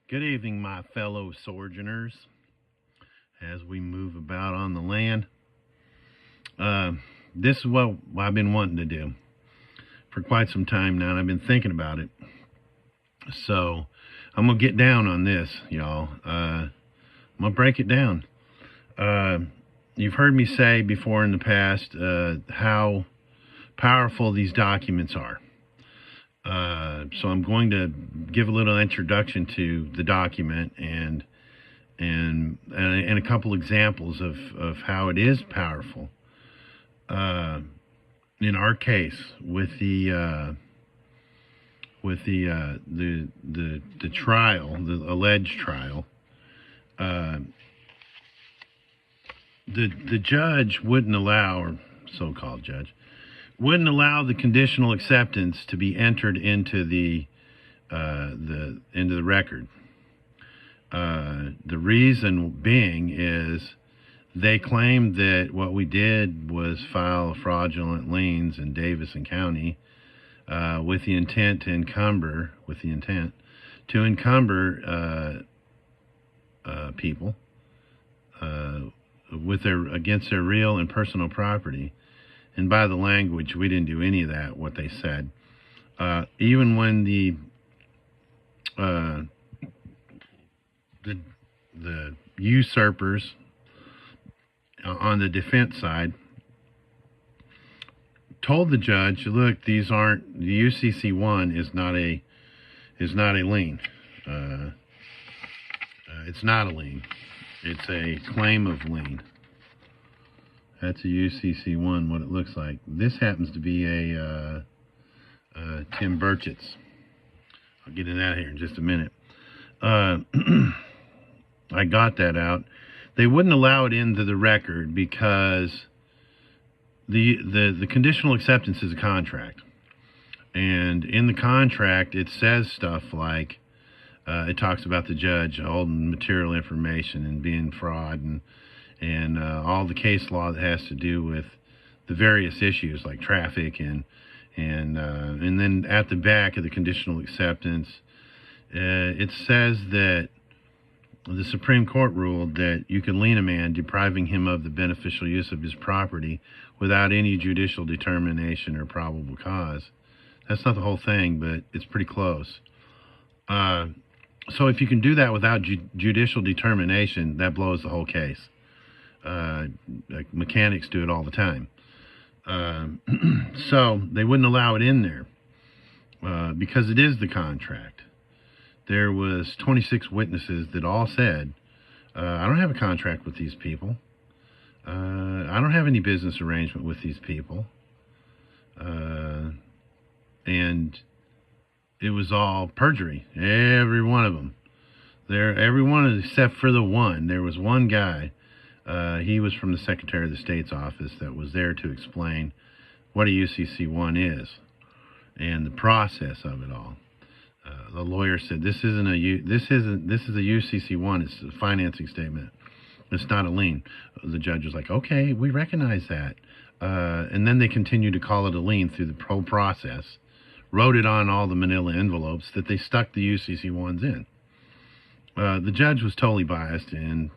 Good evening, my fellow sojourners, as we move about on the land. This is what I've been wanting to do for quite some time now, and I've been thinking about it. So I'm going to get down on this, y'all. I'm going to break it down. You've heard me say before in the past how powerful these documents are. So I'm going to give a little introduction to the document and a couple examples of how it is powerful. In our case, with the trial, the alleged trial, the judge wouldn't allow, or so-called judge, wouldn't allow the conditional acceptance to be entered into the record. The reason being is they claimed that what we did was file fraudulent liens in Davidson County with the intent to encumber people against their real and personal property. And by the language, we didn't do any of that, what they said. Even when the usurpers on the defense side told the judge, look, these aren't, the UCC1 is not a lien. It's not a lien. It's a claim of lien. That's a UCC1, what it looks like. This happens to be a Tim Burchett's. I'll get into that here in just a minute. I got that out. They wouldn't allow it into the record because the conditional acceptance is a contract. And in the contract, it says stuff like, it talks about the judge holding material information and being fraud and all the case law that has to do with the various issues like traffic and then at the back of the conditional acceptance, it says that the Supreme Court ruled that you can lien a man depriving him of the beneficial use of his property without any judicial determination or probable cause. That's not the whole thing, but it's pretty close. So if you can do that without judicial determination, that blows the whole case. Like mechanics do it all the time. So they wouldn't allow it in there because it is the contract. There was 26 witnesses that all said, I don't have a contract with these people. I don't have any business arrangement with these people. And it was all perjury, every one of them. Every one of them except for the one. There was one guy. He was from the Secretary of the State's office that was there to explain what a UCC1 is and the process of it all. The lawyer said, this is a UCC1. It's a financing statement. It's not a lien. The judge was like, okay, we recognize that. And then they continued to call it a lien through the whole process, wrote it on all the manila envelopes that they stuck the UCC1s in. The judge was totally biased, and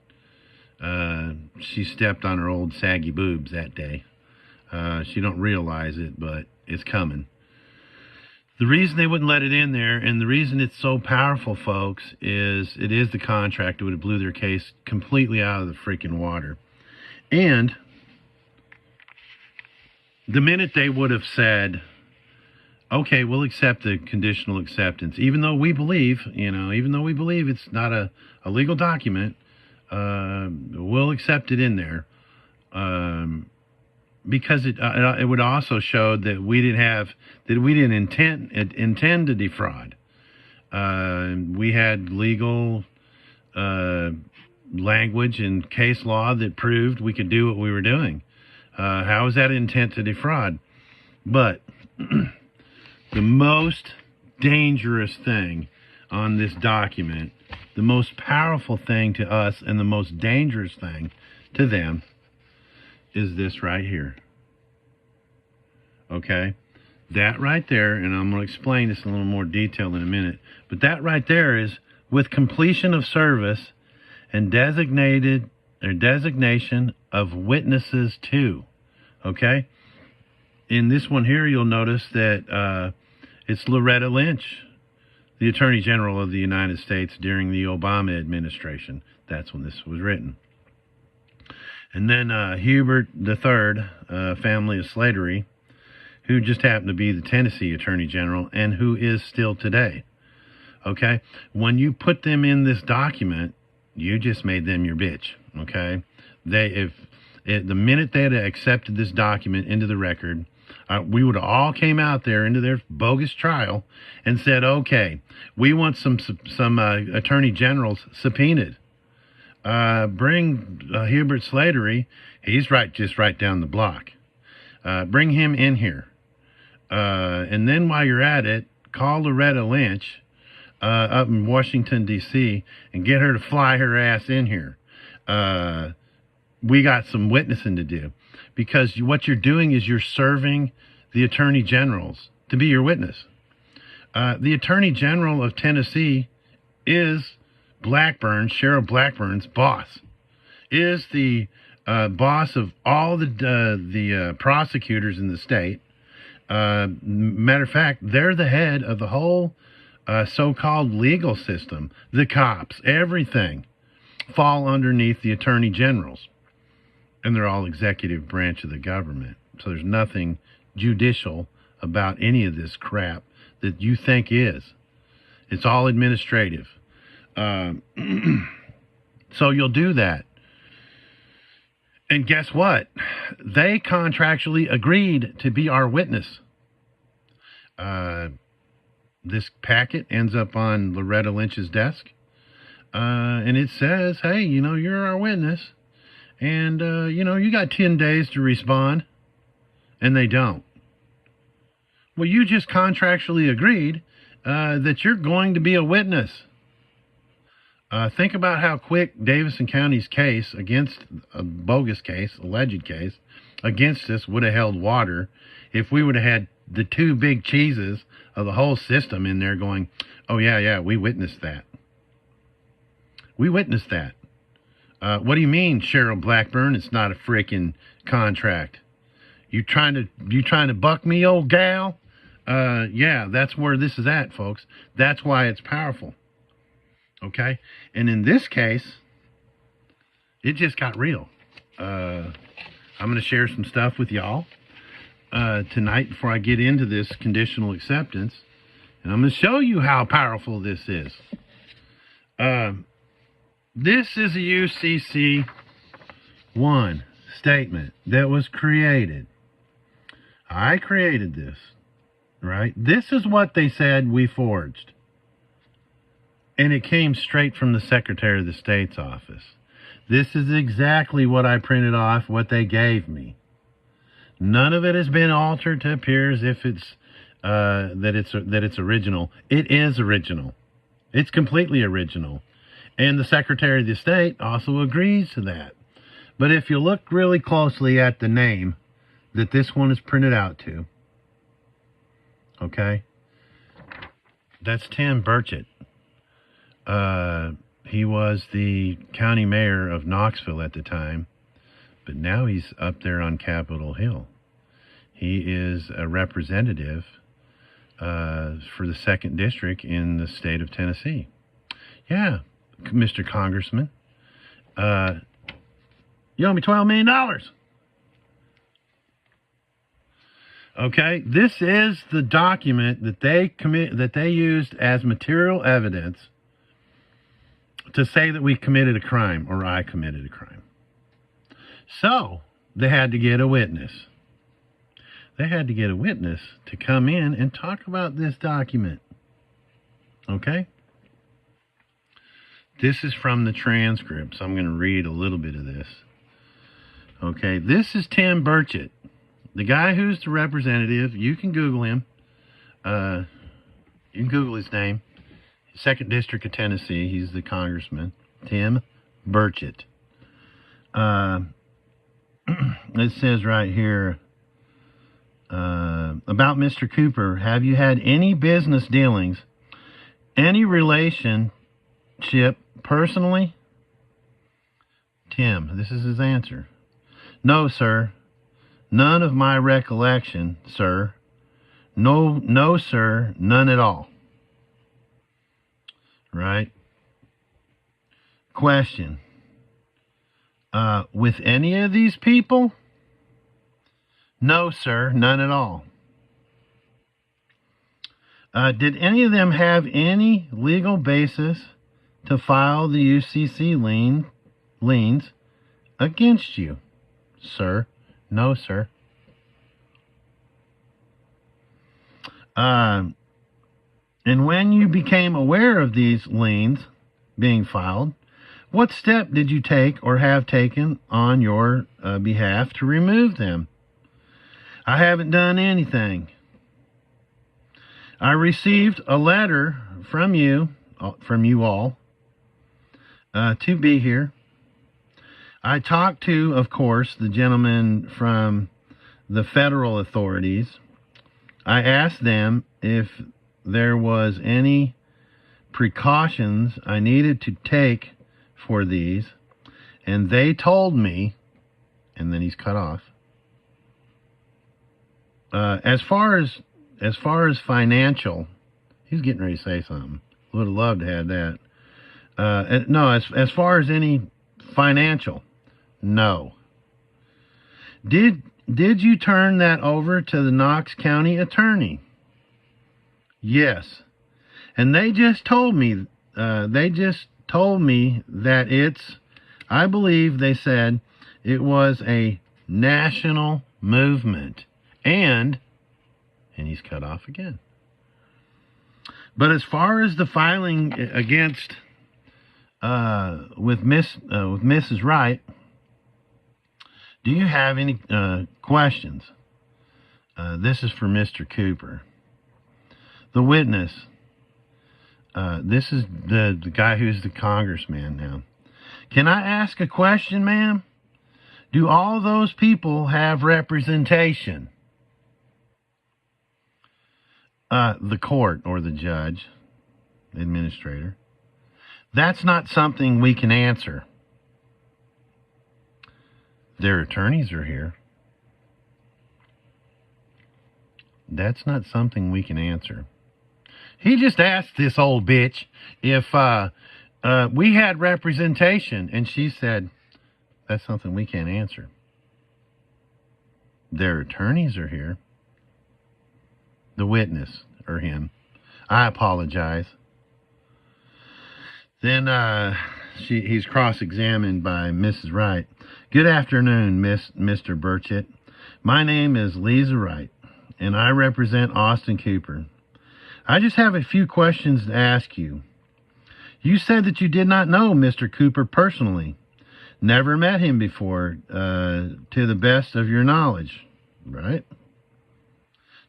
she stepped on her old saggy boobs that day. She don't realize it, but it's coming. The reason they wouldn't let it in there, and the reason it's so powerful, folks, is it is the contract. It would have blew their case completely out of the freaking water. And the minute they would have said, okay, we'll accept the conditional acceptance, even though we believe it's not a legal document, we'll accept it in there, because it would also show that we didn't intend to defraud. We had legal language and case law that proved we could do what we were doing. How is that intent to defraud? But the most dangerous thing on this document, the most powerful thing to us and the most dangerous thing to them, is this right here. Okay? That right there, and I'm going to explain this in a little more detail in a minute, but that right there is with completion of service and designation of witnesses to. Okay? In this one here, you'll notice that it's Loretta Lynch, the Attorney General of the United States during the Obama administration. That's when this was written. And then Hubert III, family of Slattery, who just happened to be the Tennessee Attorney General and who is still today. Okay? When you put them in this document, you just made them your bitch. Okay? The minute they had accepted this document into the record, we would have all came out there into their bogus trial and said, okay, we want some attorney generals subpoenaed. Bring Hubert Slattery. He's just right down the block. Bring him in here. And then while you're at it, call Loretta Lynch up in Washington, D.C., and get her to fly her ass in here. We got some witnessing to do. Because what you're doing is you're serving the attorney generals to be your witness. The Attorney General of Tennessee is Sheriff Blackburn's boss, is the boss of all the prosecutors in the state. Matter of fact, they're the head of the whole so-called legal system. The cops, everything, fall underneath the attorney generals. And they're all executive branch of the government. So there's nothing judicial about any of this crap that you think is. It's all administrative. So you'll do that. And guess what? They contractually agreed to be our witness. This packet ends up on Loretta Lynch's desk. And it says, hey, you're our witness. And, you got 10 days to respond. And they don't. Well, you just contractually agreed that you're going to be a witness. Think about how quick Davidson County's case against a bogus case, alleged case, against us would have held water if we would have had the two big cheeses of the whole system in there going, oh, yeah, we witnessed that. We witnessed that. What do you mean, Cheryl Blackburn? It's not a freaking contract. You trying to buck me, old gal? Yeah, that's where this is at, folks. That's why it's powerful. Okay? And in this case, it just got real. I'm going to share some stuff with y'all tonight before I get into this conditional acceptance. And I'm going to show you how powerful this is. This is a UCC 1 statement that was created. I created this, right? This is what they said we forged. And it came straight from the Secretary of the State's office. This is exactly what I printed off, what they gave me. None of it has been altered to appear as if it's that it's original. It is original. It's completely original. And the Secretary of the State also agrees to that. But if you look really closely at the name that this one is printed out to, okay, that's Tim Burchett. He was the county mayor of Knoxville at the time, but now he's up there on Capitol Hill. He is a representative for the 2nd District in the state of Tennessee. Yeah, Mr. Congressman. You owe me $12 million. Okay, this is the document that they used as material evidence to say that we committed a crime, or I committed a crime. So they had to get a witness. They had to get a witness to come in and talk about this document. Okay? This is from the transcript, so I'm going to read a little bit of this. Okay, this is Tim Burchett, the guy who's the representative. You can Google him. You can Google his name. 2nd District of Tennessee. He's the congressman. Tim Burchett. It says right here, about Mr. Cooper, have you had any business dealings, any relation ownership personally? Tim, this is his answer. No, sir. None of my recollection, sir. No, sir. None at all. Right? Question. With any of these people? No, sir. None at all. Did any of them have any legal basis to file the UCC liens against you? Sir. No, sir. And when you became aware of these liens being filed, what step did you take or have taken on your behalf to remove them? I haven't done anything. I received a letter from you all, to be here. I talked to, of course, the gentleman from the federal authorities. I asked them if there was any precautions I needed to take for these, and they told me, and then he's cut off. As far as financial, he's getting ready to say something. Would have loved to have that. No, as far as any financial, no. Did you turn that over to the Knox County attorney? Yes. And they just told me that it's, I believe they said it was a national movement. And he's cut off again. But as far as the filing against with Mrs. Wright, do you have any questions? This is for Mr. Cooper. The witness. This is the guy who's the congressman now. Can I ask a question, ma'am? Do all those people have representation? The court or the judge, the administrator. That's not something we can answer. Their attorneys are here. That's not something we can answer. He just asked this old bitch if we had representation, and she said, that's something we can't answer. Their attorneys are here. The witness, or him. I apologize. Then he's cross-examined by Mrs. Wright. Good afternoon, Mr. Burchett. My name is Lisa Wright, and I represent Austin Cooper. I just have a few questions to ask you. You said that you did not know Mr. Cooper personally. Never met him before, to the best of your knowledge, right?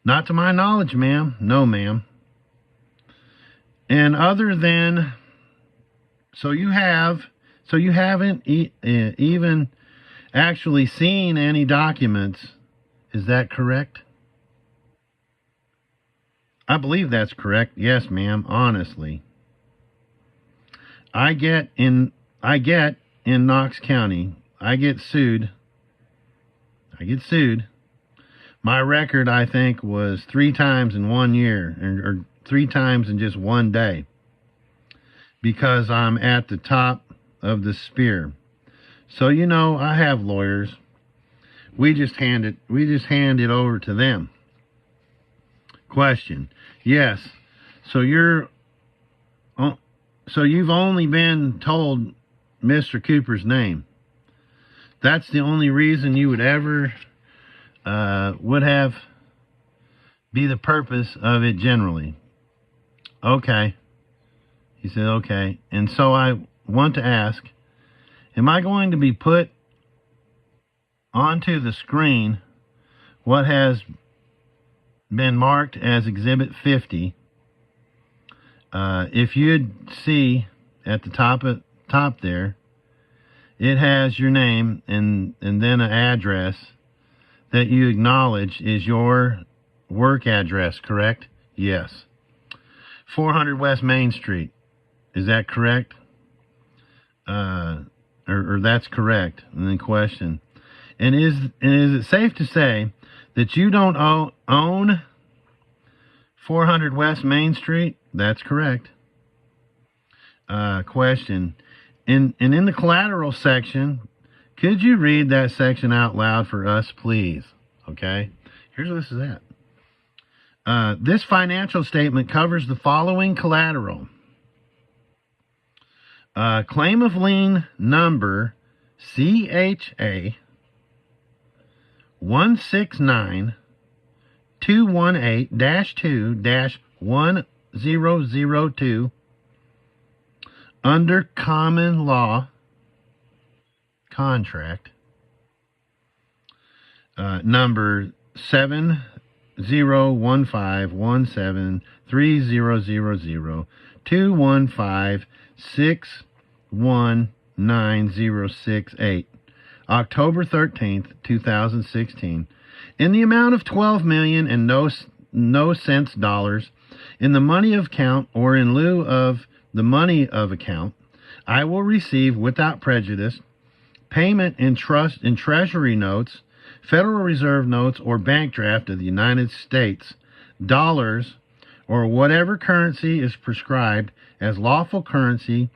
Not to my knowledge, ma'am. No, ma'am. And other than, so you haven't even actually seen any documents. Is that correct? I believe that's correct. Yes, ma'am. Honestly, I get in Knox County. I get sued. My record, I think, was 3 times in 1 year, or 3 times in just 1 day, because I'm at the top of the spear. So, you know, I have lawyers. We just hand it over to them. Question. Yes. So you've only been told Mr. Cooper's name. That's the only reason you would ever be the purpose of it generally. Okay. He said, okay. And so I want to ask, am I going to be put onto the screen what has been marked as Exhibit 50? If you'd see at the top there, it has your name and then an address that you acknowledge is your work address, correct? Yes. 400 West Main Street. Is that correct? or that's correct. And then question. And is it safe to say that you don't own 400 West Main Street? That's correct. Question. In the collateral section, could you read that section out loud for us, please? Okay. Here's what this is at. This financial statement covers the following collateral. Claim of lien number CHA 169-218-2-1002 under common law contract number 701517300215619068, October 13th, 2016, in the amount of $12 million and no cents dollars in the money of account or in lieu of the money of account, I will receive without prejudice payment in trust in treasury notes, Federal Reserve notes, or bank draft of the United States, dollars, or whatever currency is prescribed as lawful currency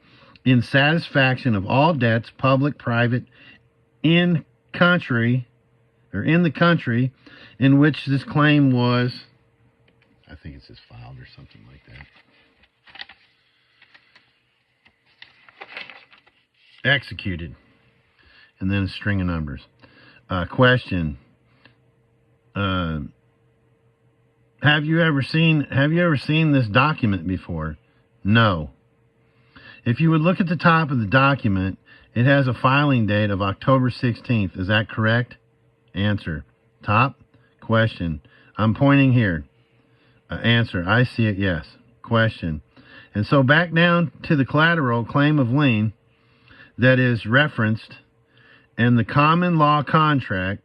in satisfaction of all debts, public, private, in the country in which this claim was, I think it says filed or something like that, executed, and then a string of numbers. Question. Have you ever seen this document before? No. If you would look at the top of the document, it has a filing date of October 16th. Is that correct? Answer. Top. Question. I'm pointing here. Answer. I see it, yes. Question. And so back down to the collateral claim of lien that is referenced in the common law contract.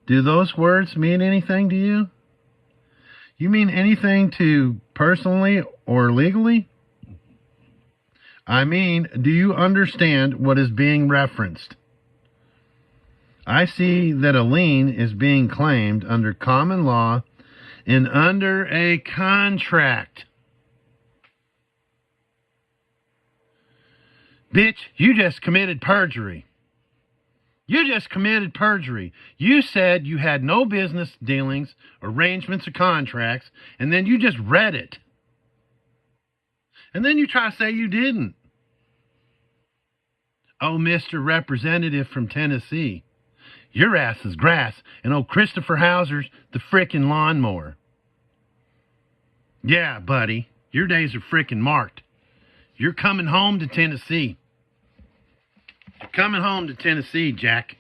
Do those words mean anything to you? You mean anything to personally or legally? I mean, do you understand what is being referenced? I see that a lien is being claimed under common law and under a contract. Bitch, you just committed perjury. You just committed perjury. You said you had no business dealings, arrangements, or contracts, and then you just read it. And then you try to say you didn't. Oh, Mr. Representative from Tennessee, your ass is grass, and old Christopher Hauser's the frickin' lawnmower. Yeah, buddy, your days are frickin' marked. You're coming home to Tennessee. You're coming home to Tennessee, Jack.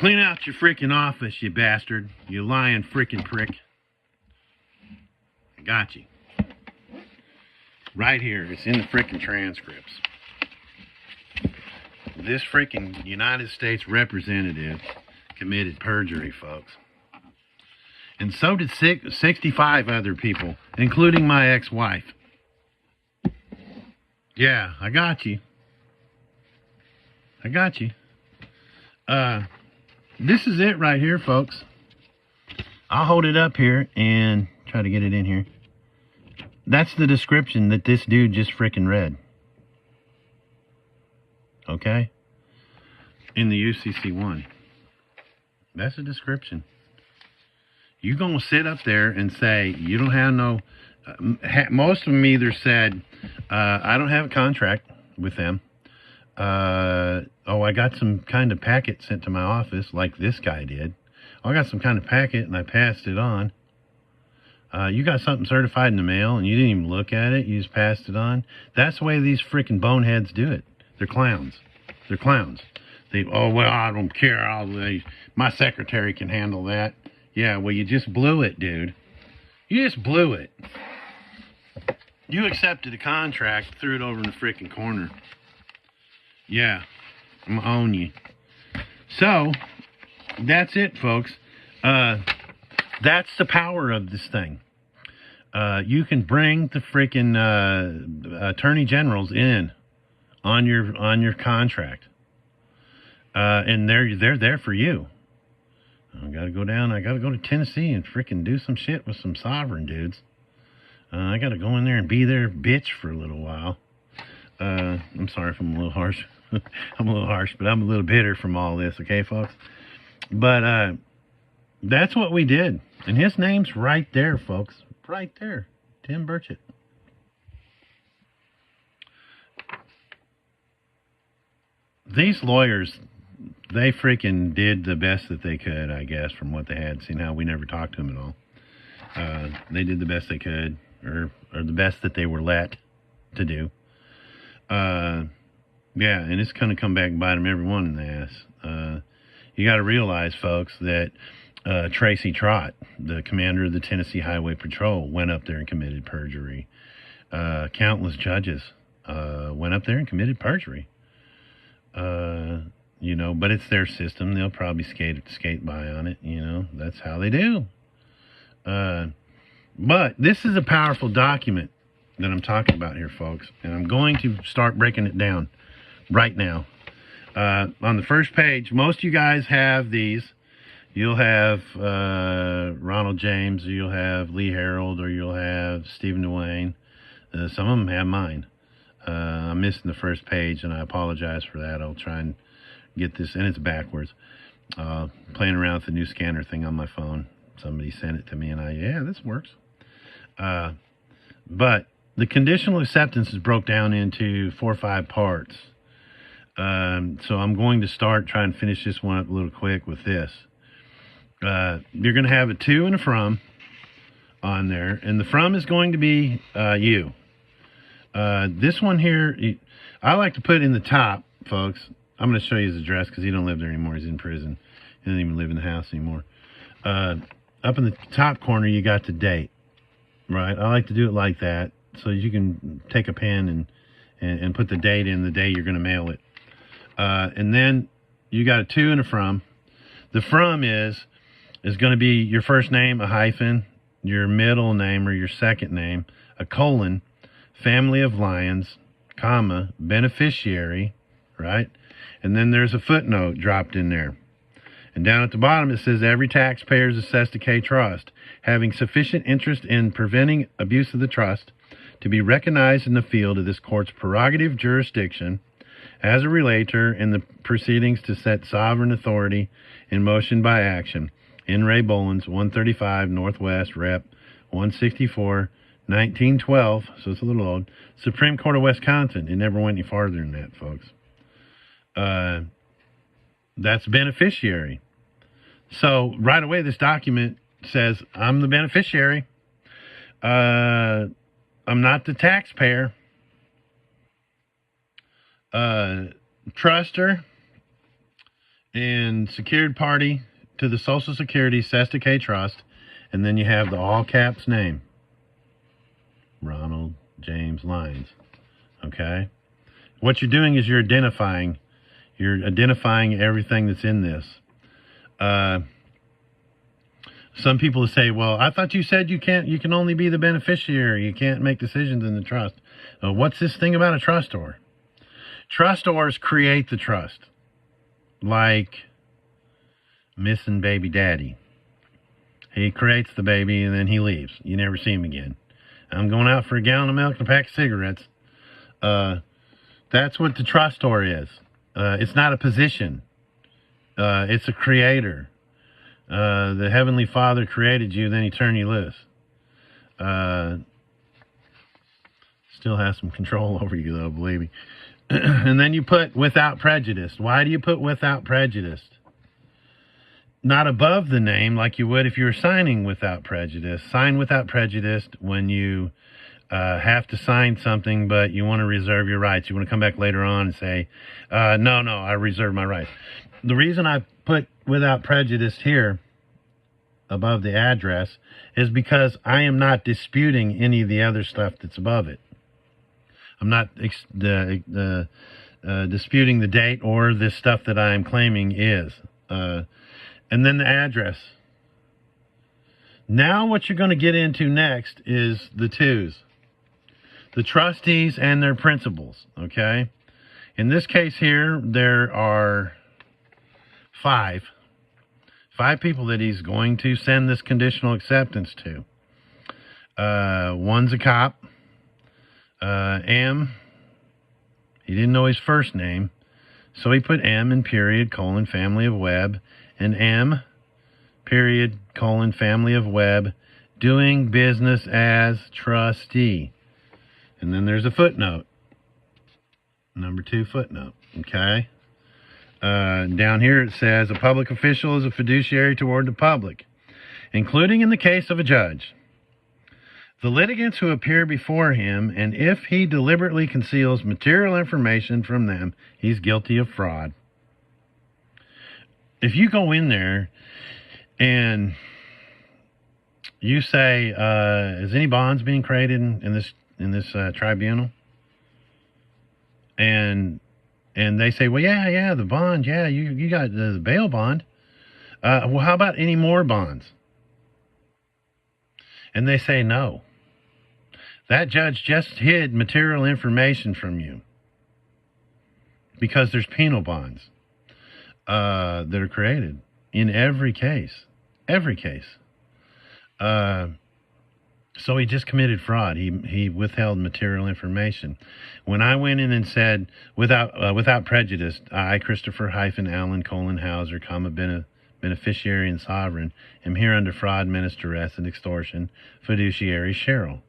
Clean out your frickin' office, you bastard. You lying frickin' prick. I got you. Right here. It's in the frickin' transcripts. This frickin' United States representative committed perjury, folks. And so did 65 other people, including my ex-wife. Yeah, I got you. I got you. This is it right here, folks. I'll hold it up here and try to get it in here. That's the description that this dude just frickin' read. Okay? In the UCC1. That's a description. You're going to sit up there and say, you don't have no... most of them either said, I don't have a contract with them. I got some kind of packet sent to my office, like this guy did. I got some kind of packet, and I passed it on. You got something certified in the mail, and you didn't even look at it. You just passed it on. That's the way these freaking boneheads do it. They're clowns. They're clowns. I don't care. My secretary can handle that. Yeah, well, you just blew it, dude. You just blew it. You accepted a contract, threw it over in the freaking corner. Yeah, I'm gonna own you. So, that's it, folks. That's the power of this thing. you can bring the freaking attorney generals in on your contract, and they're there for you. I gotta go down. I gotta go to Tennessee and freaking do some shit with some sovereign dudes. I gotta go in there and be their bitch for a little while. I'm sorry if I'm a little harsh. I'm a little harsh, but I'm a little bitter from all this. Okay, folks. But that's what we did, and his name's right there, folks. Right there, Tim Burchett. These lawyers, they freaking did the best that they could, I guess, from what they had. Seeing how we never talked to them at all. They did the best they could, or the best that they were let to do. Yeah, and it's going to come back and bite them every one in the ass. You got to realize, folks, that Tracy Trott, the commander of the Tennessee Highway Patrol, went up there and committed perjury. Countless judges went up there and committed perjury. You know, but it's their system. They'll probably skate by on it. You know, that's how they do. But this is a powerful document that I'm talking about here, folks, and I'm going to start breaking it down right now. On the first page, most of you guys have these. You'll have Ronald James, or you'll have Lee Harold, or you'll have Stephen Duane. Some of them have mine. I'm missing the first page, and I apologize for that. I'll try and get this, and it's backwards. Playing around with the new scanner thing on my phone. Somebody sent it to me, and yeah, this works. But the conditional acceptance is broke down into 4 or 5 parts. So I'm going to start trying to finish this one up a little quick with this. You're going to have a to and a from on there, and the from is going to be you. This one here, I like to put in the top, folks. I'm going to show you his address because he don't live there anymore. He's in prison. He doesn't even live in the house anymore. Up in the top corner, you got the date, right? I like to do it like that so you can take a pen and put the date in the day you're going to mail it. And then you got a to and a from. The from is going to be your first name, a hyphen, your middle name or your second name, a colon, family of lions, comma, beneficiary, right? And then there's a footnote dropped in there. And down at the bottom it says every taxpayer is assessed a K trust, having sufficient interest in preventing abuse of the trust to be recognized in the field of this court's prerogative jurisdiction as a relator in the proceedings to set sovereign authority in motion by action. In Ray Bolins, 135 Northwest Rep 164, 1912, so it's a little old, Supreme Court of Wisconsin. It never went any farther than that, folks. That's beneficiary. So right away, this document says, I'm the beneficiary. I'm not the taxpayer. Truster and secured party to the Social Security Sesta K Trust, and then you have the all caps name, Ronald James Lyons. Okay, what you're doing is you're identifying everything that's in this. Some people say, well, I thought you said you can only be the beneficiary, you can't make decisions in the trust. What's this thing about a trustor? Trustors create the trust, like missing baby daddy. He creates the baby and then he leaves. You never see him again. I'm going out for a gallon of milk and a pack of cigarettes. That's what the trustor is. It's not a position. It's a creator. The Heavenly Father created you, then he turned you loose. Still has some control over you, though, believe me. And then you put without prejudice. Why do you put without prejudice? Not above the name like you would if you were signing without prejudice. Sign without prejudice when you have to sign something, but you want to reserve your rights. You want to come back later on and say, no, I reserve my rights. The reason I put without prejudice here above the address is because I am not disputing any of the other stuff that's above it. I'm not disputing the date or the stuff that I am claiming is. And then the address. Now what you're going to get into next is the twos. The trustees and their principals, okay? In this case here, there are five people that he's going to send this conditional acceptance to. One's a cop. M, he didn't know his first name, so he put M in period, colon, family of Webb, and M, period, colon, family of Webb, doing business as trustee. And then there's a footnote. Number 2 footnote, okay? Down here it says, a public official is a fiduciary toward the public, including in the case of a judge, the litigants who appear before him, and if he deliberately conceals material information from them, he's guilty of fraud. If you go in there and you say, is any bonds being created in this tribunal? And they say, well, yeah, the bond, yeah, you got the bail bond. Well, how about any more bonds? And they say no. That judge just hid material information from you because there's penal bonds that are created in every case. Every case. So he just committed fraud. He withheld material information. When I went in and said, without prejudice, I, Christopher Allen, Hauser, beneficiary and sovereign, am here under fraud, menace, duress, and extortion, fiduciary Cheryl.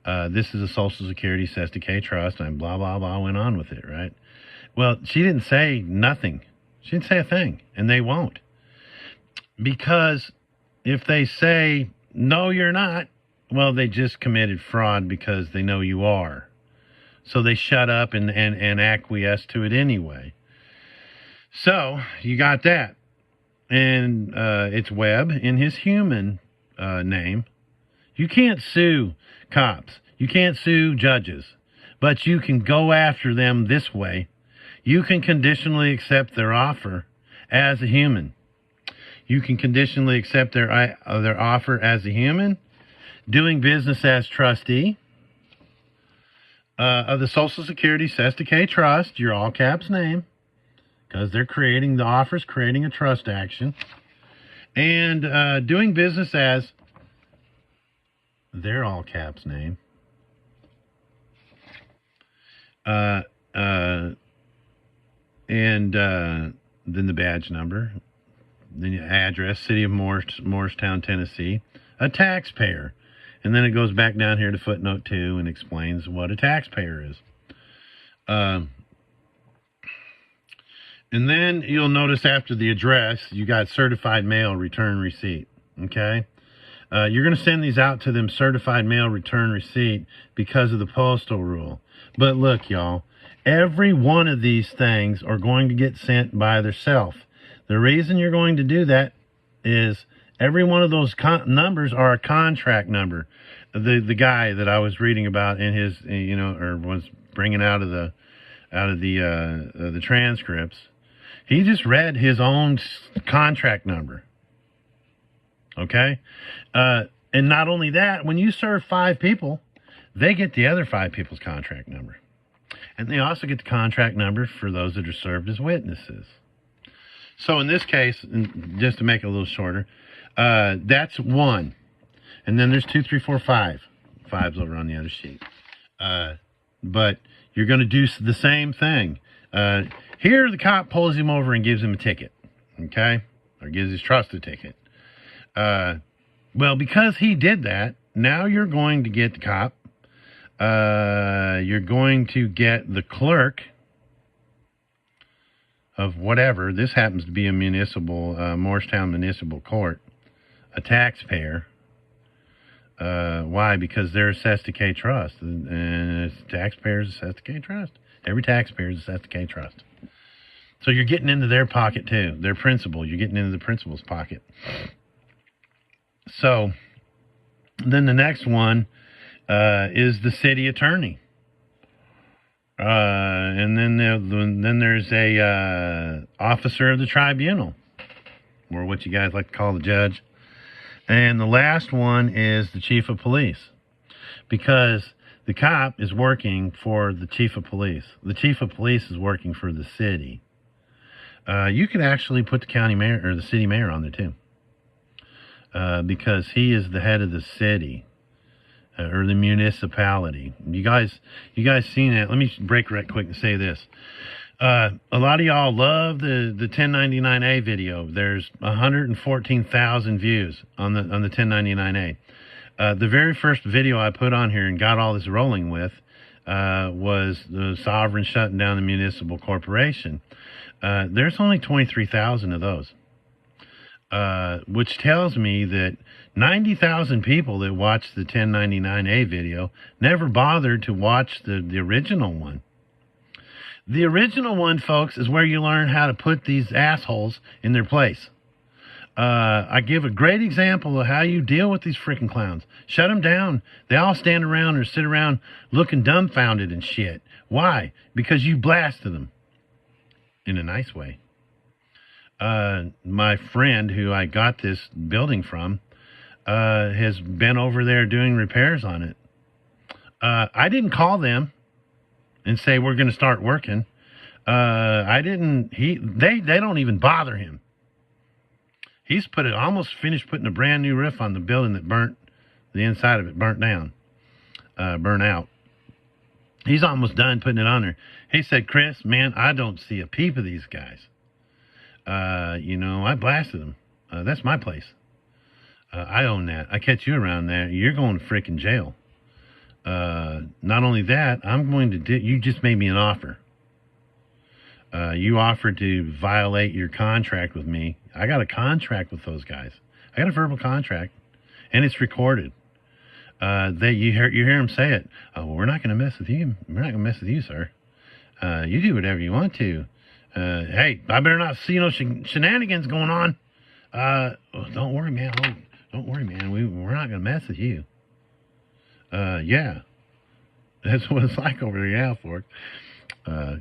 This is a Social Security Sesticate trust, and blah, blah, blah, went on with it, right? Well, she didn't say nothing. She didn't say a thing, and they won't. Because if they say, no, you're not, well, they just committed fraud because they know you are. So they shut up and acquiesce to it anyway. So you got that. And it's Webb in his human name. You can't sue cops. You can't sue judges. But you can go after them this way. You can conditionally accept their offer as a human. You can conditionally accept their offer as a human, doing business as trustee of the Social Security Sesticate Trust, your all caps name, because they're creating the offers, creating a trust action, and doing business as their all caps name, and then the badge number, then the address, city of Morristown, Tennessee, a taxpayer. And then it goes back down here to footnote 2 and explains what a taxpayer is. And then you'll notice after the address, you got certified mail return receipt. Okay? You're going to send these out to them certified mail return receipt because of the postal rule. But look, y'all, every one of these things are going to get sent by themselves. The reason you're going to do that is every one of those numbers are a contract number. The guy that I was reading about in his, or was bringing out of the transcripts, he just read his own contract number. Okay, and not only that, when you serve 5 people, they get the other 5 people's contract number, and they also get the contract number for those that are served as witnesses. So in this case, just to make it a little shorter, that's 1. And then there's 2, 3, 4, 5. 5's over on the other sheet. But you're going to do the same thing. Here, the cop pulls him over and gives him a ticket. Okay? Or gives his trust a ticket. Well, because he did that, now you're going to get the cop. You're going to get the clerk of whatever. This happens to be a municipal, Morristown Municipal Court, a taxpayer. Why? Because they're a Sesticate Trust, and taxpayers a Sesticate Trust. Every taxpayer is a Sesticate Trust. So you're getting into their pocket too, their principal. You're getting into the principal's pocket. So then the next one is the city attorney. And then there's a officer of the tribunal, or what you guys like to call the judge. And the last one is the chief of police, because the cop is working for the chief of police. The chief of police is working for the city. You could actually put the county mayor or the city mayor on there too, because he is the head of the city or the municipality. You guys seen it? Let me break right quick and say this. A lot of y'all love the 1099A video. There's 114,000 views on the 1099A. The very first video I put on here and got all this rolling with was the sovereign shutting down the municipal corporation. There's only 23,000 of those, which tells me that 90,000 people that watched the 1099A video never bothered to watch the original one. The original one, folks, is where you learn how to put these assholes in their place. I give a great example of how you deal with these freaking clowns. Shut them down. They all stand around or sit around looking dumbfounded and shit. Why? Because you blasted them. In a nice way. My friend who I got this building from has been over there doing repairs on it. I didn't call them and say we're going to start working. They don't even bother him. He's almost finished putting a brand new roof on the building that the inside of it burnt out. He's almost done putting it on there. He said, Chris, man, I don't see a peep of these guys. I blasted them. That's my place. I own that. I catch you around there, you're going to freaking jail. Not only that, you just made me an offer. You offered to violate your contract with me. I got a contract with those guys. I got a verbal contract, and it's recorded. You hear them say it. Oh, well, we're not going to mess with you. We're not going to mess with you, sir. You do whatever you want to. Hey, I better not see no shenanigans going on. Don't worry, man. Don't worry, man. We're not going to mess with you. Yeah. That's what it's like over there, yeah, Fork.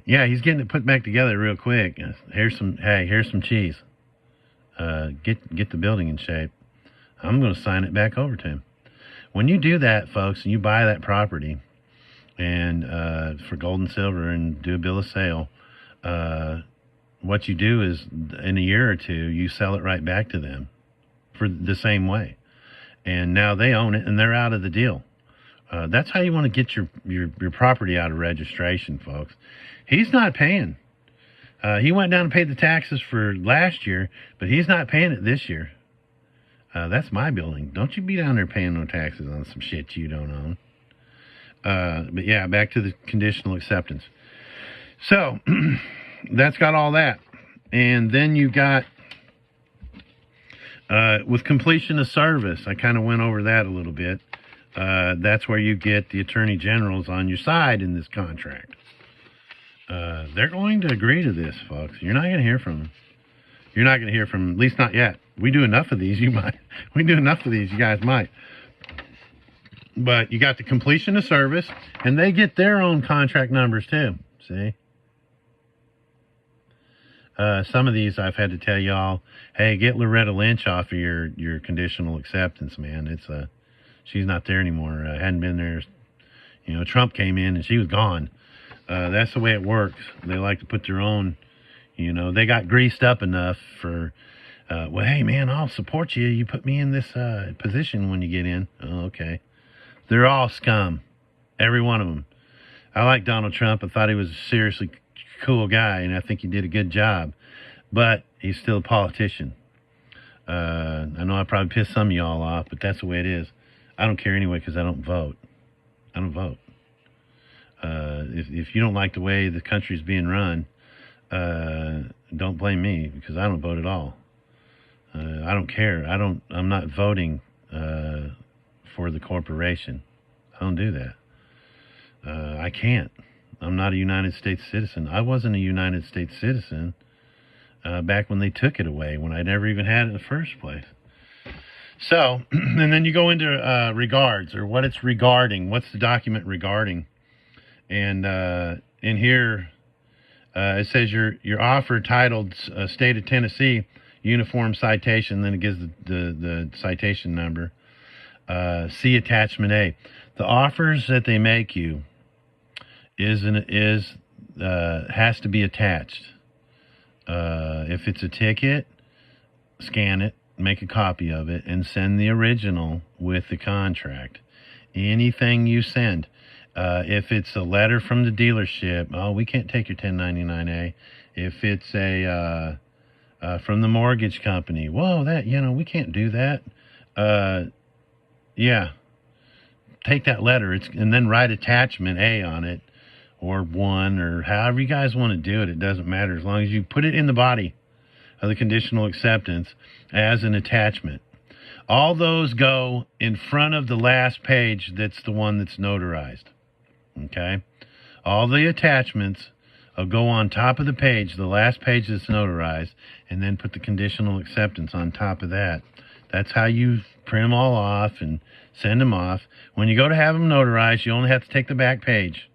Yeah, he's getting it put back together real quick. Here's some cheese. Get the building in shape. I'm going to sign it back over to him. When you do that, folks, and you buy that property and for gold and silver and do a bill of sale, what you do is in a year or two, you sell it right back to them for the same way. And now they own it and they're out of the deal. That's how you want to get your property out of registration, folks. He's not paying. He went down and paid the taxes for last year, but he's not paying it this year. That's my building. Don't you be down there paying no taxes on some shit you don't own. But yeah, back to the conditional acceptance. So that's got all that. And then you got, with completion of service, I kind of went over that a little bit. That's where you get the attorney generals on your side in this contract. They're going to agree to this, folks. You're not going to hear from them. You're not going to hear from them, at least not yet. We do enough of these, you might. We do enough of these, you guys might. But you got the completion of service, and they get their own contract numbers too. See? Some of these I've had to tell y'all, hey, get Loretta Lynch off of your conditional acceptance, man. She's not there anymore. Hadn't been there. Trump came in and she was gone. That's the way it works. They like to put their own, they got greased up enough for, well, hey, man, I'll support you. You put me in this position when you get in. Oh, okay. They're all scum. Every one of them. I like Donald Trump. I thought he was a seriously cool guy, and I think he did a good job. But he's still a politician. I know I probably pissed some of y'all off, but that's the way it is. I don't care anyway because I don't vote. I don't vote. If you don't like the way the country's being run, don't blame me because I don't vote at all. I don't care. I'm not voting for the corporation. I don't do that. I can't. I'm not a United States citizen. I wasn't a United States citizen back when they took it away, when I never even had it in the first place. So, and then you go into regards, or what it's regarding. What's the document regarding? And in here, it says your offer titled State of Tennessee. uniform citation, then it gives the citation number. See attachment A. The offers that they make you has to be attached. If it's a ticket, scan it, make a copy of it, and send the original with the contract. Anything you send. If it's a letter from the dealership, oh, we can't take your 1099-A. If it's from the mortgage company, whoa, we can't do that. Yeah, take that letter and then write attachment A on it, or 1, or however you guys want to do it. It doesn't matter as long as you put it in the body of the conditional acceptance as an attachment. All those go in front of the last page. That's the one that's notarized. Okay, all the attachments will go on top of the page, the last page that's notarized, and then put the conditional acceptance on top of that. That's how you print them all off and send them off. When you go to have them notarized, you only have to take the back page.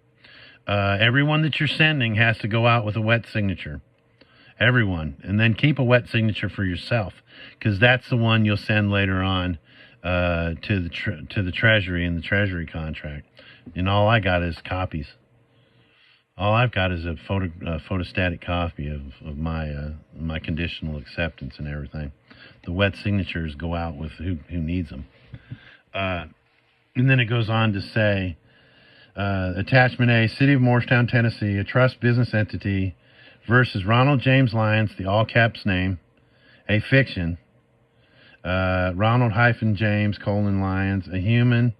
Everyone that you're sending has to go out with a wet signature. Everyone. And then keep a wet signature for yourself, because that's the one you'll send later on to the Treasury in the Treasury contract. And all I got is copies. All I've got is a photostatic copy of my conditional acceptance and everything. The wet signatures go out with who needs them. And then it goes on to say, Attachment A, City of Morristown, Tennessee, a trust business entity versus Ronald James Lyons, the all-caps name, a fiction, Ronald-James, Lyons, a human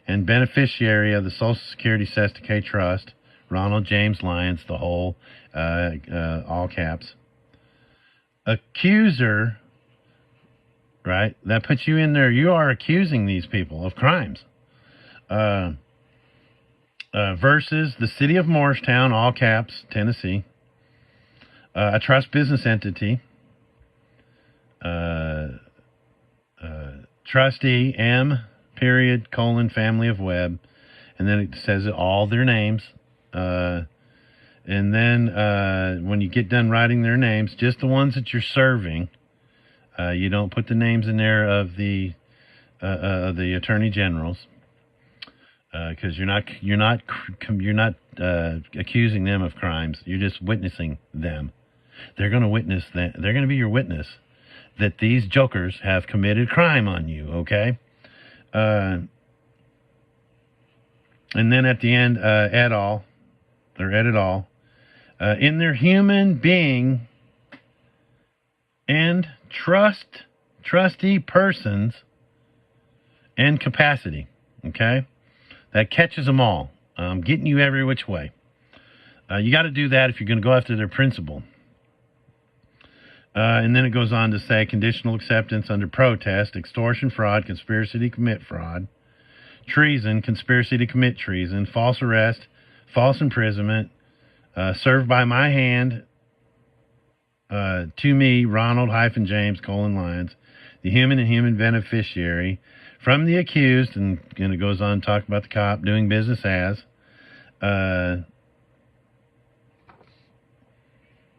and beneficiary of the Social Security Sesticate Trust, Ronald James Lyons, the whole, all caps. Accuser, right? That puts you in there. You are accusing these people of crimes. Versus the City of Morristown, all caps, Tennessee, a trust business entity, trustee M. Family of Webb, and then it says all their names. And then when you get done writing their names, just the ones that you're serving, you don't put the names in there of the attorney generals, because you're not accusing them of crimes. You're just witnessing them. They're going to witness that. They're going to be your witness that these jokers have committed crime on you. Okay. And then at the end, et al. In their human being and trustee persons and capacity. Okay, that catches them all. Getting you every which way. You got to do that if you're going to go after their principal. And then it goes on to say conditional acceptance under protest, extortion, fraud, conspiracy to commit fraud, treason, conspiracy to commit treason, false arrest, false imprisonment, served by my hand to me, Ronald-James, Lyons, the human and human beneficiary, from the accused, and it goes on to talk about the cop doing business as,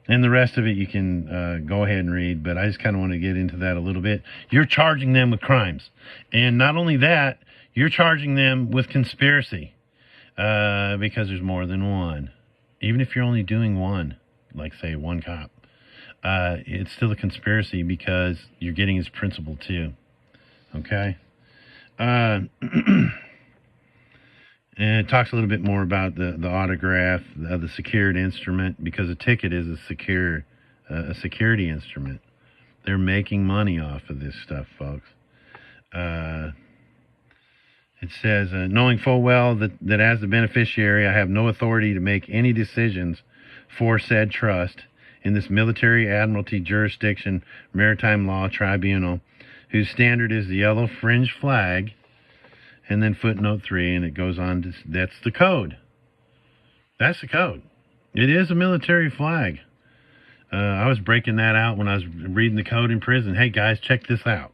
and the rest of it you can go ahead and read, but I just kind of want to get into that a little bit. You're charging them with crimes. And not only that, you're charging them with conspiracy because there's more than one. Even if you're only doing one, like, say, one cop, it's still a conspiracy because you're getting his principal, too. Okay? And it talks a little bit more about the autograph of the secured instrument, because a ticket is a security instrument. They're making money off of this stuff, folks. It says, knowing full well that as the beneficiary, I have no authority to make any decisions for said trust in this military admiralty jurisdiction maritime law tribunal, whose standard is the yellow fringe flag. And then footnote 3, and it goes on to, that's the code. That's the code. It is a military flag. I was breaking that out when I was reading the code in prison. Hey, guys, check this out.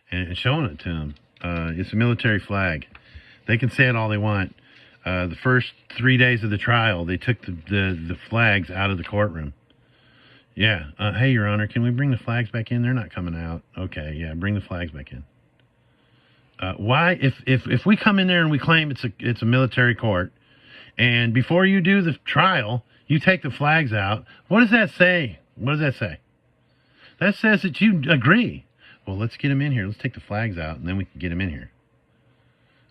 And showing it to them. It's a military flag. They can say it all they want. The first 3 days of the trial, they took the flags out of the courtroom. Yeah. Hey, Your Honor, can we bring the flags back in? They're not coming out. Okay, yeah, bring the flags back in. Why, if we come in there and we claim it's a military court, and before you do the trial, you take the flags out, what does that say? What does that say? That says that you agree. Well, let's get him in here. Let's take the flags out, and then we can get him in here.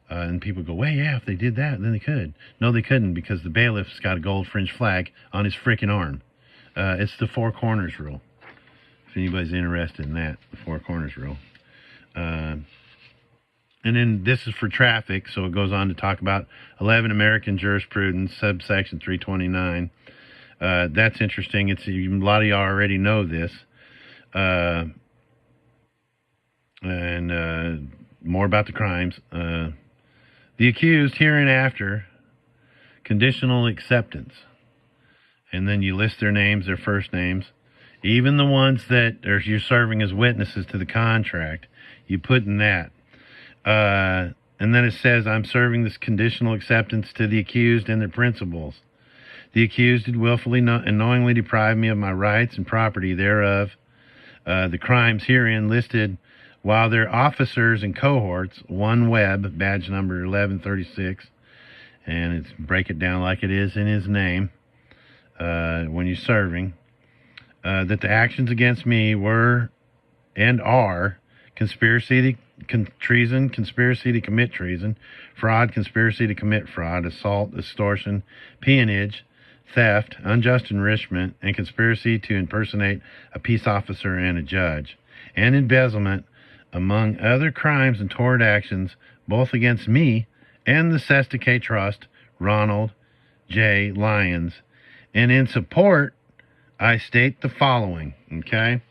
And people go, well, yeah, if they did that, then they could. No, they couldn't, because the bailiff's got a gold fringe flag on his freaking arm. It's the Four Corners rule. If anybody's interested in that, the Four Corners rule. And then this is for traffic, so it goes on to talk about 11 American jurisprudence, subsection 329. That's interesting. A lot of y'all already know this. And more about the crimes. The accused hereinafter, conditional acceptance. And then you list their names, their first names. Even the ones that you're serving as witnesses to the contract, you put in that. And then it says, I'm serving this conditional acceptance to the accused and their principals. The accused did willfully and knowingly deprive me of my rights and property thereof. The crimes herein listed, while their officers and cohorts, one Webb, badge number 1136, and it's break it down like it is in his name when you're serving, that the actions against me were and are conspiracy to treason, conspiracy to commit treason, fraud, conspiracy to commit fraud, assault, extortion, peonage, theft, unjust enrichment, and conspiracy to impersonate a peace officer and a judge, and embezzlement, among other crimes and toward actions, both against me and the Sesta K Trust, Ronald J. Lyons. And in support, I state the following, okay?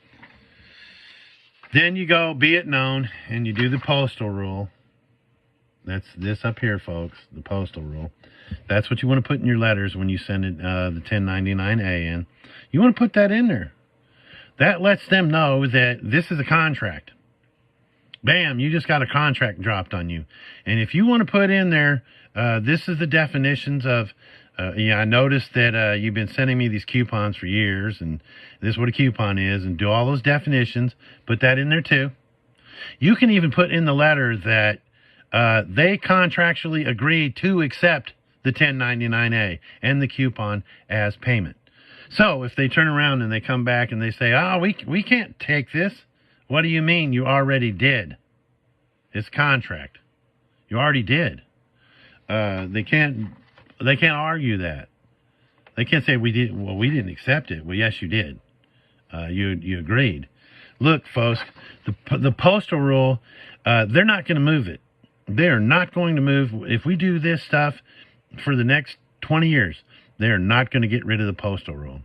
Then you go, be it known, and you do the postal rule. That's this up here, folks, the postal rule. That's what you want to put in your letters when you send it, the 1099A in. You want to put that in there. That lets them know that this is a contract. Bam, you just got a contract dropped on you. And if you want to put in there, this is the definitions of, yeah, I noticed that you've been sending me these coupons for years, and this is what a coupon is, and do all those definitions. Put that in there too. You can even put in the letter that they contractually agreed to accept the 1099A and the coupon as payment. So if they turn around and they come back and they say, oh, we can't take this. What do you mean? You already did. It's contract. You already did. They can't argue that. They can't say we didn't accept it. Well, yes, you did. You agreed. Look, folks, the postal rule, they're not going to move it. They're not going to move. If we do this stuff for the next 20 years, they're not going to get rid of the postal rule.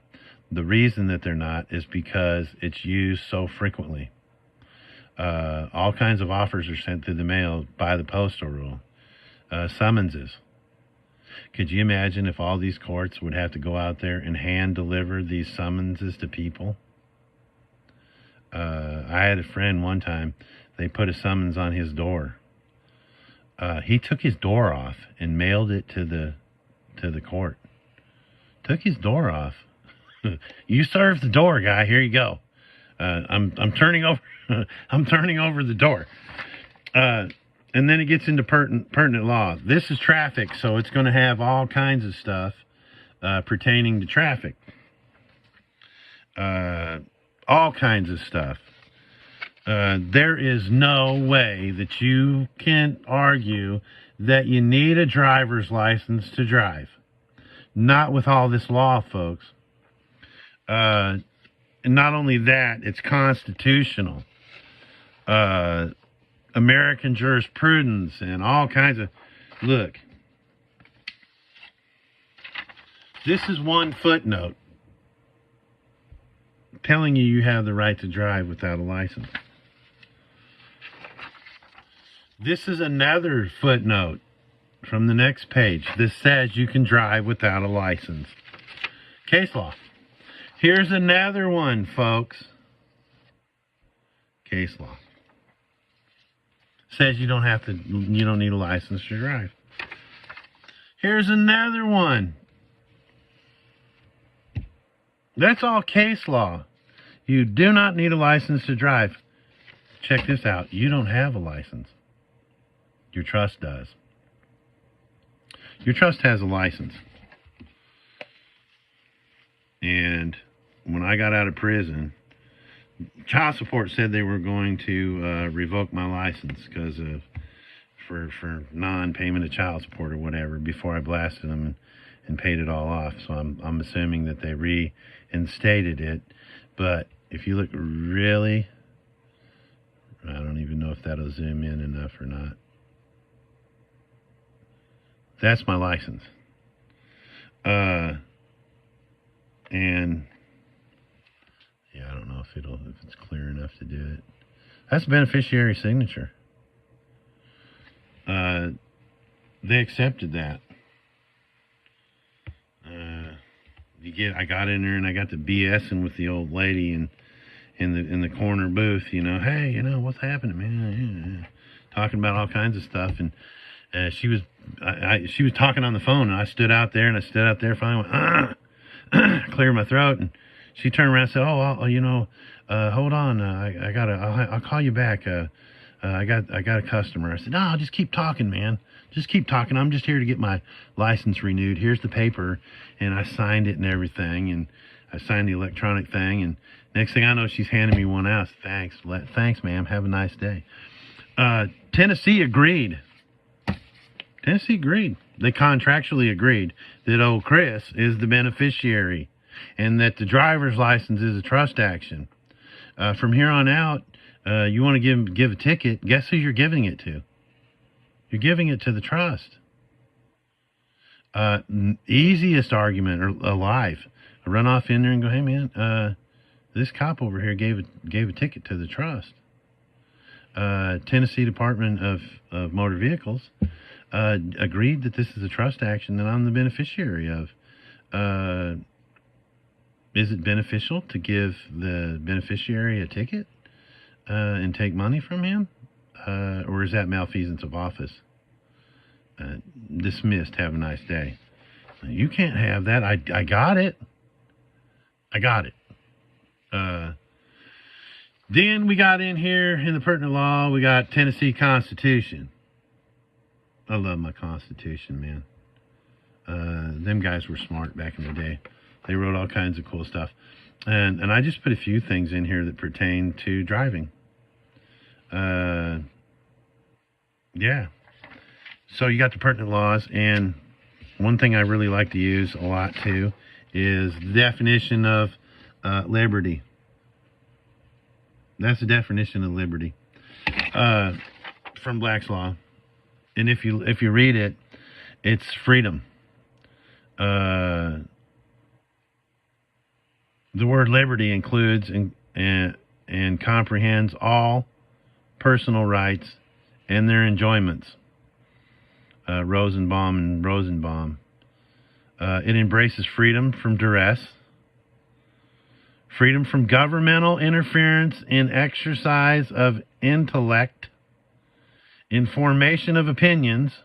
The reason that they're not is because it's used so frequently. All kinds of offers are sent through the mail by the postal rule. Summonses. Could you imagine if all these courts would have to go out there and hand deliver these summonses to people? I had a friend one time, they put a summons on his door. He took his door off and mailed it to the court. Took his door off. You served the door, guy. Here you go. I'm turning over. I'm turning over the door. And then it gets into pertinent law. This is traffic, so it's going to have all kinds of stuff pertaining to traffic. All kinds of stuff. There is no way that you can argue that you need a driver's license to drive. Not with all this law, folks. And not only that, it's constitutional. American jurisprudence and all kinds of... Look. This is one footnote telling you have the right to drive without a license. This is another footnote from the next page. This says you can drive without a license. Case law. Here's another one, folks. Case law. Says you don't need a license to drive. Here's another one. That's all case law. You do not need a license to drive. Check this out. You don't have a license. Your trust does. Your trust has a license. And when I got out of prison, child support said they were going to revoke my license because of for non-payment of child support or whatever before I blasted them and paid it all off. So I'm assuming that they reinstated it. But if you look really, I don't even know if that'll zoom in enough or not. That's my license. And yeah, I don't know if it's clear enough to do it. That's beneficiary signature. They accepted that. I got in there and I got to BSing with the old lady in the corner booth. Hey, what's happening, man? Talking about all kinds of stuff, and she was talking on the phone, and I stood out there finally went clear my throat, and she turned around and said, hold on, I'll call you back. I got a customer. I said, no, I'll just keep talking, man. Just keep talking. I'm just here to get my license renewed. Here's the paper. And I signed it and everything. And I signed the electronic thing. And next thing I know, she's handing me one out. Thanks, ma'am. Have a nice day. Tennessee agreed. They contractually agreed that old Chris is the beneficiary and that the driver's license is a trust action. From here on out, you want to give a ticket, guess who you're giving it to? You're giving it to the trust. Easiest argument alive. I run off in there and go, hey man, this cop over here gave a ticket to the trust. Tennessee Department of Motor Vehicles agreed that this is a trust action that I'm the beneficiary of. Is it beneficial to give the beneficiary a ticket and take money from him? Or is that malfeasance of office? Dismissed. Have a nice day. You can't have that. I got it. Then we got in here in the pertinent law, we got Tennessee Constitution. I love my Constitution, man. Them guys were smart back in the day. They wrote all kinds of cool stuff. And I just put a few things in here that pertain to driving. Yeah. So you got the pertinent laws, and one thing I really like to use a lot too is the definition of liberty. That's the definition of liberty from Black's Law, and if you read it, it's freedom. The word liberty includes and comprehends all personal rights and their enjoyments. Rosenbaum. It embraces freedom from duress, freedom from governmental interference in exercise of intellect, in formation of opinions,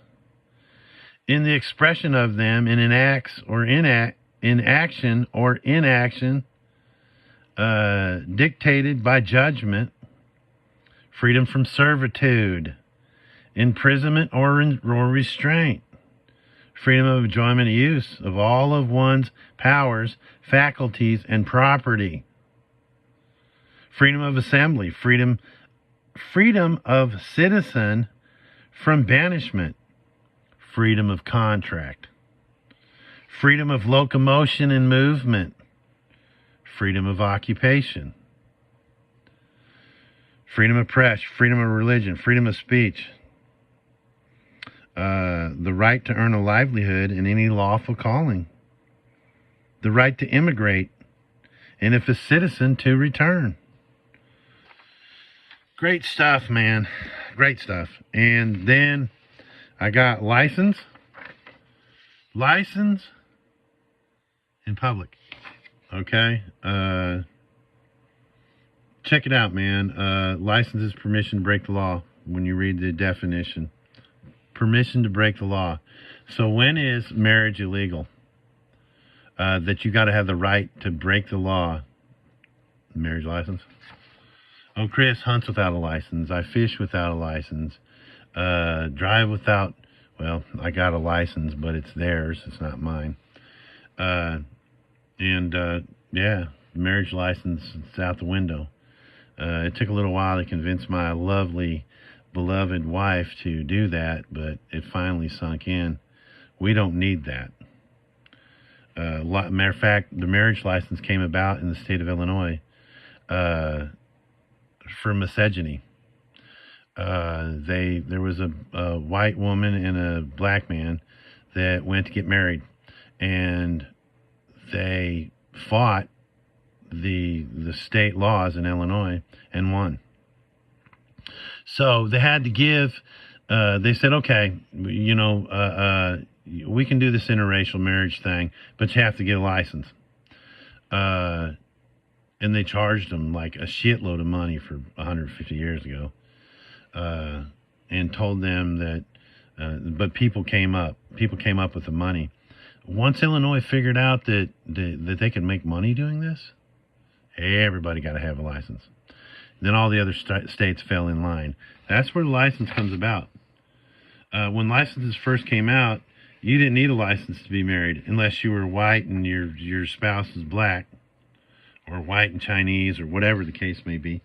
in the expression of them, and in acts or in action or inaction dictated by judgment, freedom from servitude, imprisonment or restraint, freedom of enjoyment and use of all of one's powers, faculties, and property, freedom of assembly, freedom of citizen from banishment, freedom of contract, freedom of locomotion and movement, freedom of occupation, freedom of press, freedom of religion, freedom of speech, the right to earn a livelihood in any lawful calling, the right to immigrate, and if a citizen, to return. Great stuff, man. Great stuff. And then I got license in public. Okay. Check it out, man. License is permission to break the law when you read the definition. Permission to break the law. So when is marriage illegal? that you got to have the right to break the law. Marriage license. Oh, Chris hunts without a license. I fish without a license. Drive without, well, I got a license, but it's theirs. It's not mine. Yeah, marriage license, it's out the window. It took a little while to convince my lovely, beloved wife to do that, but it finally sunk in. We don't need that. Matter of fact, the marriage license came about in the state of Illinois for misogyny. There was a white woman and a black man that went to get married, and they fought the state laws in Illinois and won. So they had to give. They said, okay, you know, we can do this interracial marriage thing, but you have to get a license. And they charged them like a shitload of money for 150 years ago, and told them that. But people came up with the money. Once Illinois figured out that they could make money doing this, everybody got to have a license. Then all the other states fell in line. That's where the license comes about. When licenses first came out, you didn't need a license to be married unless you were white and your spouse is black, or white and Chinese, or whatever the case may be.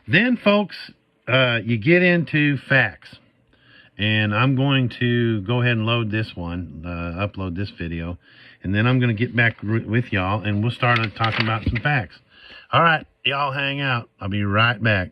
Then, folks, you get into facts. And I'm going to go ahead and load this one, upload this video, and then I'm going to get back with y'all, and we'll start talking about some facts. All right, y'all hang out. I'll be right back.